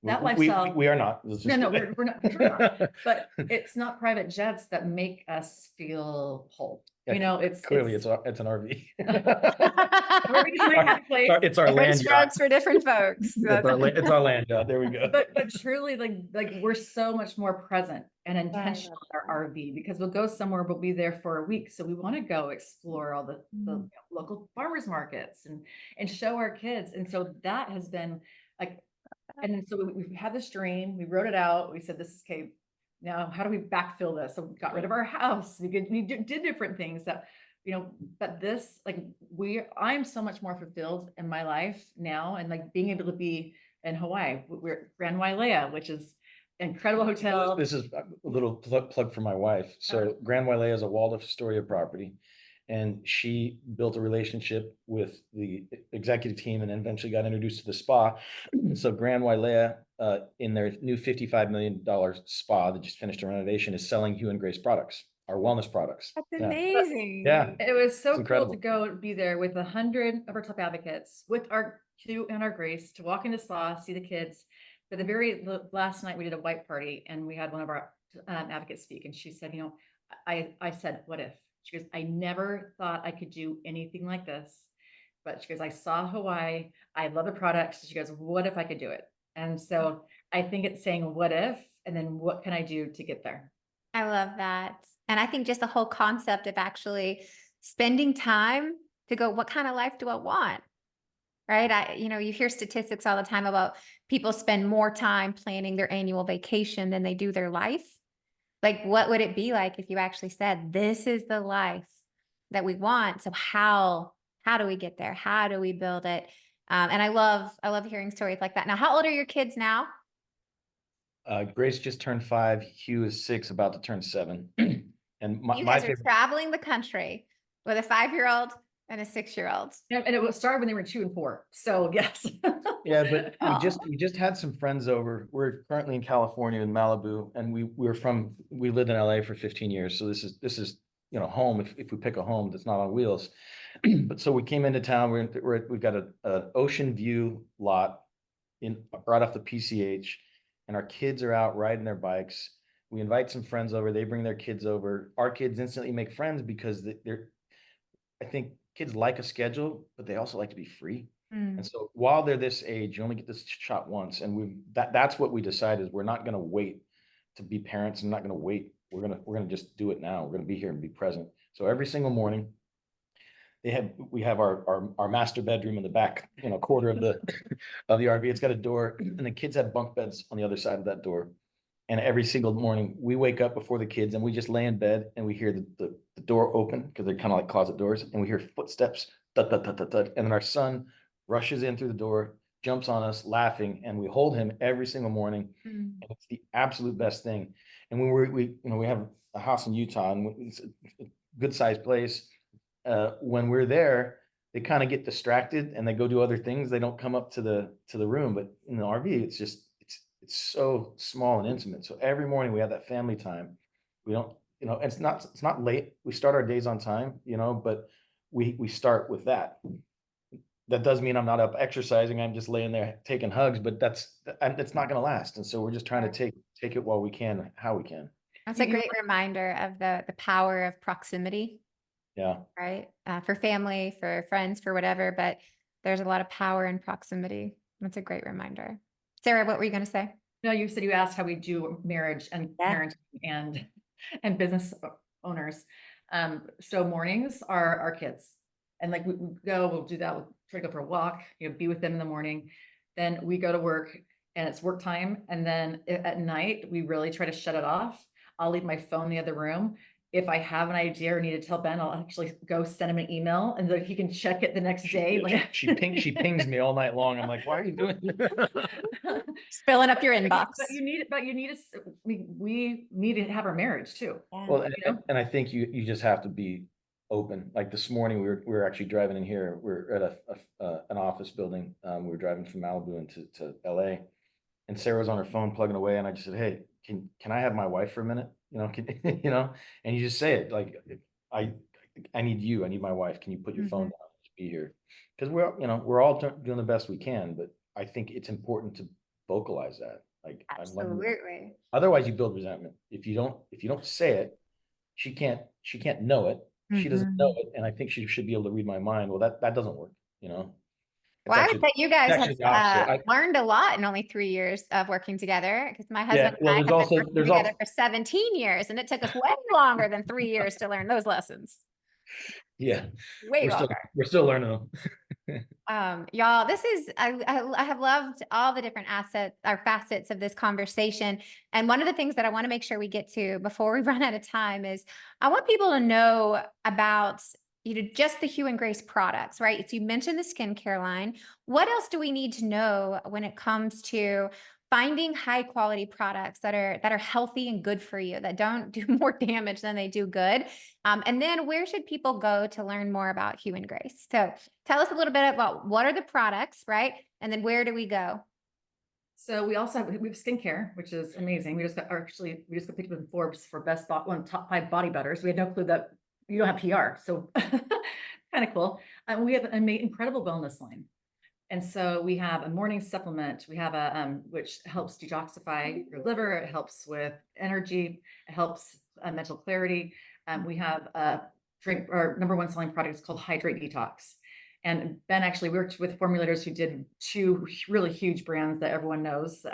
that We lifestyle. we are not. Let's No, just- no, we're not, for sure not. But it's not private jets that make us feel whole. Yeah, You know, Clearly, it's an RV. Everybody's in a happy place. It's our Different land yacht. strokes for different folks. It's our land yacht. There we go. But truly, like we're so much more present and intentional in our RV because we'll go somewhere, we'll be there for a week. So we want to go explore all the local farmers markets and show our kids. And so that has been like, and then so we had this dream, we wrote it out. We said, this is okay. Now, how do we backfill this? So we got rid of our house. We did different things that, you know, but this, like I'm so much more fulfilled in my life now. And like being able to be in Hawaii, we're Grand Wailea, which is an incredible hotel. This is a little plug for my wife. So Grand Wailea is a Waldorf Astoria property, and she built a relationship with the executive team and then eventually got introduced to the spa. So Grand Wailea, in their new $55 million spa that just finished a renovation, is selling Hugh and Grace products, our wellness products. That's amazing. Yeah. It was so cool incredible. to go be there with 100 of our top advocates, with our Hugh and our Grace, to walk in the spa, see the kids. But the last night we did a white party and we had one of our advocates speak, and she said, you know, I said, what if? She goes, I never thought I could do anything like this. But she goes, I saw Hawaii. I love the product. She goes, what if I could do it? And so I think it's saying, what if, and then what can I do to get there? I love that. And I think just the whole concept of actually spending time to go, what kind of life do I want? Right. You hear statistics all the time about people spend more time planning their annual vacation than they do their life. Like, what would it be like if you actually said, this is the life that we want? So how do we get there? How do we build it? And I love hearing stories like that. Now, how old are your kids now? Grace just turned 5. Hugh is 6, about to turn 7. And You my guys are favorite. traveling the country with a 5-year-old and a 6-year-old. And it started when they were 2 and 4. So yes. Yeah, but we just had some friends over. We're currently in California in Malibu, and we lived in LA for 15 years. So this is home. If we pick a home that's not on wheels. But so we came into town. We've got an ocean view lot right off the PCH, and our kids are out riding their bikes. We invite some friends over. They bring their kids over. Our kids instantly make friends because I think kids like a schedule, but they also like to be free. And so while they're this age, you only get this shot once. And that's what we decided is we're not going to wait to be parents. And not going to wait. We're going to just do it now. We're going to be here and be present. So every single morning we have our master bedroom in the back, quarter of the RV. It's got a door, and the kids have bunk beds on the other side of that door. And every single morning we wake up before the kids and we just lay in bed and we hear the door open, because they're kind of like closet doors, and we hear footsteps, thud, thud, thud, thud, thud. And then our son rushes in through the door, jumps on us laughing, and we hold him every single morning. And it's the absolute best thing. And when we have a house in Utah, and it's a good sized place. When we're there, they kind of get distracted and they go do other things. They don't come up to the room. But in the RV, it's so small and intimate. So every morning we have that family time. We don't, it's not late. We start our days on time, but we start with that. That does mean I'm not up exercising. I'm just laying there taking hugs, but that's not going to last. And so we're just trying to take it while we can, how we can. That's a great reminder of the power of proximity. Yeah. Right. For family, for friends, for whatever, but there's a lot of power in proximity. That's a great reminder. Sarah, what were you going to say? No, you said you asked how we do marriage and parenting and business owners. So mornings are our kids, and like we'll do that. We'll try to go for a walk, be with them in the morning. Then we go to work and it's work time. And then at night, we really try to shut it off. I'll leave my phone in the other room. If I have an idea or need to tell Ben, I'll actually go send him an email and then he can check it the next day. She pings me all night long. I'm like, why are you doing that? Filling up your inbox. But you need we need to have our marriage too. Well, and I think you just have to be open. Like this morning, we were actually driving in here. We're at an office building. We were driving from Malibu into LA, and Sarah was on her phone plugging away, and I just said, "Hey, can I have my wife for a minute? And you just say it like, I need you. I need my wife. Can you put your phone down and be here?" Because we're all doing the best we can, but I think it's important to vocalize that. Like I'm learning. Absolutely. Otherwise you build resentment. If you don't say it, she can't know it. She doesn't know Mhm. it. And I think she should be able to read my mind. Well, that doesn't work, you know? It's Well, I would actually say you guys it's actually the opposite. have learned a lot in only 3 years of working together, because my Yeah, husband and well, I have been working there's together also for 17 years, and it took us way longer than 3 years to learn those lessons. yeah, Way longer. we're still learning them. Y'all, this is, I have loved all the different assets or facets of this conversation. And one of the things that I want to make sure we get to before we run out of time is I want people to know about, just the Hugh and Grace products, right? So you mentioned the skincare line. What else do we need to know when it comes to finding high quality products that are healthy and good for you, that don't do more damage than they do good? And then where should people go to learn more about Hugh and Grace? So tell us a little bit about what are the products, right? And then where do we go? So we also have skincare, which is amazing. We just got picked up in Forbes for one top 5 body butters. We had no clue that you don't have PR, so kind of cool. And we have an incredible wellness line. And so we have a morning supplement. We have a which helps detoxify your liver. It helps with energy. It helps mental clarity. We have a drink. Our number one selling product is called Hydrate Detox. And Ben actually worked with formulators who did 2 really huge brands that everyone knows.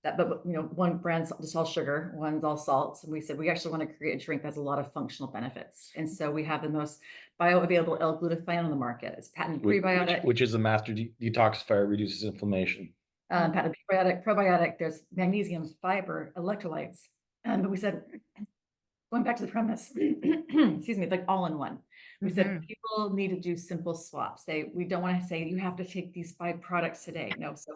But one brand's just all sugar, one's all salt. And we said we actually want to create a drink that has a lot of functional benefits. And so we have the most bioavailable L-glutathione on the market. It's patented prebiotic, which is a master detoxifier, reduces inflammation. Patented prebiotic, probiotic. There's magnesium, fiber, electrolytes. But we said, going back to the premise, excuse me, like all in one. We said people need to do simple swaps. We don't want to say you have to take these 5 products today. No, so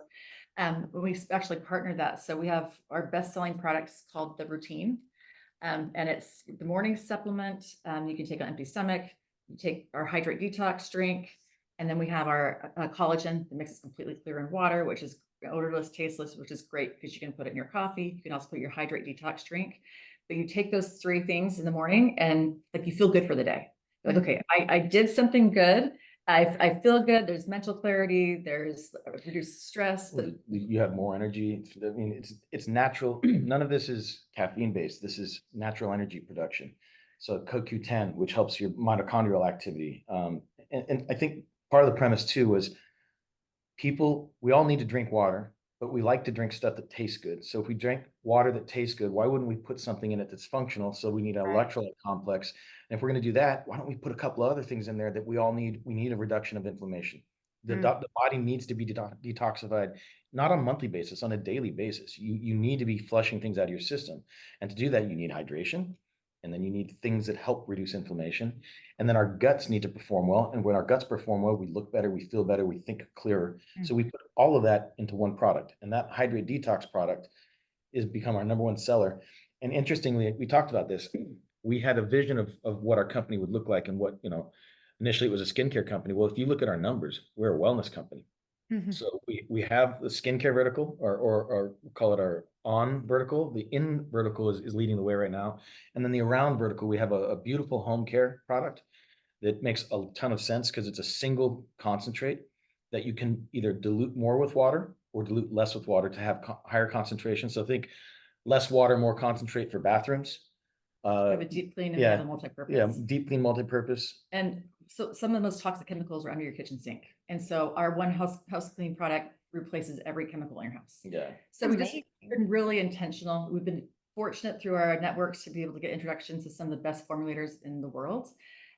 we actually partnered that. So we have our best-selling products called the Routine, and it's the morning supplement. You can take on empty stomach. You take our Hydrate Detox drink, and then we have our collagen that makes it completely clear in water, which is odorless, tasteless, which is great because you can put it in your coffee. You can also put your Hydrate Detox drink. But you take those 3 things in the morning, and like you feel good for the day. Like, okay, I did something good. I feel good. There's mental clarity. There's reduced stress. You have more energy. I mean, it's natural. None of this is caffeine based. This is natural energy production. So CoQ10, which helps your mitochondrial activity. And I think part of the premise too was we all need to drink water, but we like to drink stuff that tastes good. So if we drink water that tastes good, why wouldn't we put something in it that's functional? So we need an electrolyte complex. And if we're going to do that, why don't we put a couple of other things in there that we all need? We need a reduction of inflammation. The body needs to be detoxified, not on a monthly basis, on a daily basis. You need to be flushing things out of your system. And to do that, you need hydration. And then you need things that help reduce inflammation. And then our guts need to perform well. And when our guts perform well, we look better, we feel better, we think clearer. So we put all of that into one product. And that Hydrate Detox product is become our number one seller. And interestingly, we talked about this. We had a vision of what our company would look like and what, initially it was a skincare company. Well, if you look at our numbers, we're a wellness company. So we have the skincare vertical, or we'll call it our on vertical. The in vertical is leading the way right now. And then the around vertical, we have a beautiful home care product that makes a ton of sense because it's a single concentrate that you can either dilute more with water or dilute less with water to have higher concentration. So think less water, more concentrate for bathrooms. We have a deep clean and we have a multi-purpose. Yeah, deep clean, multi-purpose. And so some of the most toxic chemicals are under your kitchen sink. And so our one house clean product replaces every chemical in your house. Yeah. So we've just been really intentional. We've been fortunate through our networks to be able to get introductions to some of the best formulators in the world.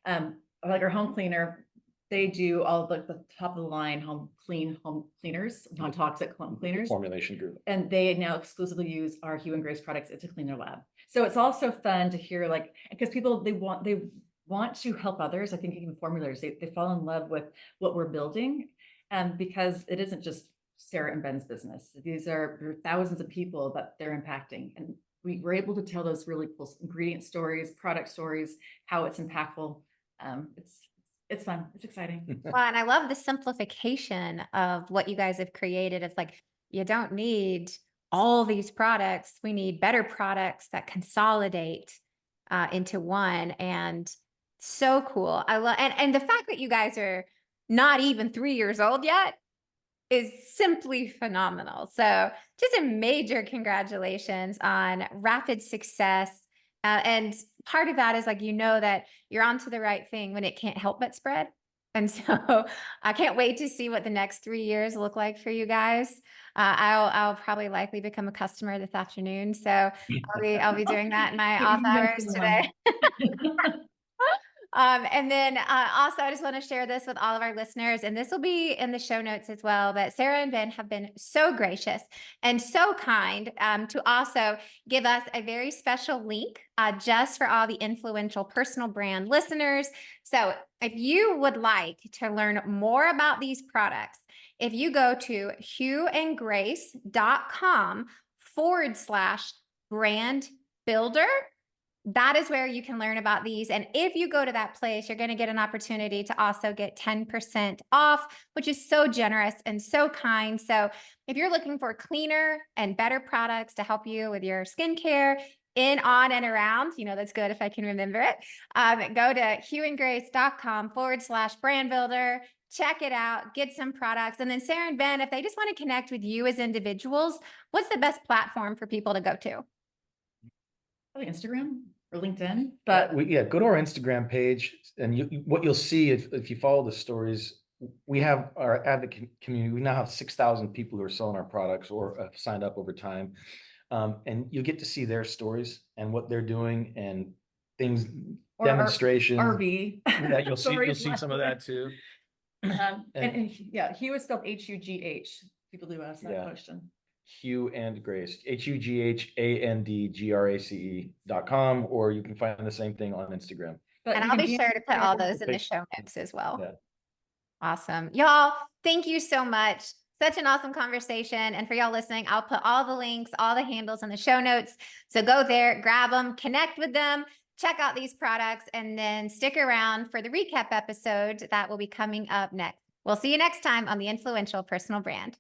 Like our home cleaner, they do all the top of the line home cleaners, non-toxic home cleaners. Formulation group. And they now exclusively use our Hugh and Grace products to clean their lab. So it's also fun to hear, like, because people, they want to help others. I think even formulators, they fall in love with what we're building, because it isn't just Sara and Ben's business. These are thousands of people that they're impacting. And we're able to tell those really cool ingredient stories, product stories, how it's impactful. It's fun. It's exciting. Well, and I love the simplification of what you guys have created. It's like, you don't need all these products. We need better products that consolidate into one. And so cool. I love, and the fact that you guys are not even 3 years old yet is simply phenomenal. So just a major congratulations on rapid success. And part of that is like, that you're onto the right thing when it can't help but spread. And so I can't wait to see what the next 3 years look like for you guys. I'll probably likely become a customer this afternoon. So I'll be doing that in my off hours today. And then also, I just want to share this with all of our listeners, and this will be in the show notes as well. But Sara and Ben have been so gracious and so kind to also give us a very special link just for all the influential personal brand listeners. So if you would like to learn more about these products, if you go to hughandgrace.com/brand builder, that is where you can learn about these. And if you go to that place, you're going to get an opportunity to also get 10% off, which is so generous and so kind. So if you're looking for cleaner and better products to help you with your skincare in, on, and around, that's good if I can remember it. Go to hughandgrace.com/brand builder. Check it out, get some products. And then Sara and Ben, if they just want to connect with you as individuals, what's the best platform for people to go to? Probably Instagram or LinkedIn, but go to our Instagram page, and what you'll see if you follow the stories, we have our advocate community. We now have 6,000 people who are selling our products or have signed up over time. And you get to see their stories and what they're doing and things, or demonstration. RV. Yeah, you'll see some of that too. And Hugh is spelled HUGH. People do ask that question. Hugh and Grace, HUGHANDGRACE.com, or you can find the same thing on Instagram. And I'll be sure to put all those in the show notes as well. Yeah. Awesome. Y'all, thank you so much. Such an awesome conversation. And for y'all listening, I'll put all the links, all the handles in the show notes. So go there, grab them, connect with them, check out these products, and then stick around for the recap episode that will be coming up next. We'll see you next time on The Influential Personal Brand.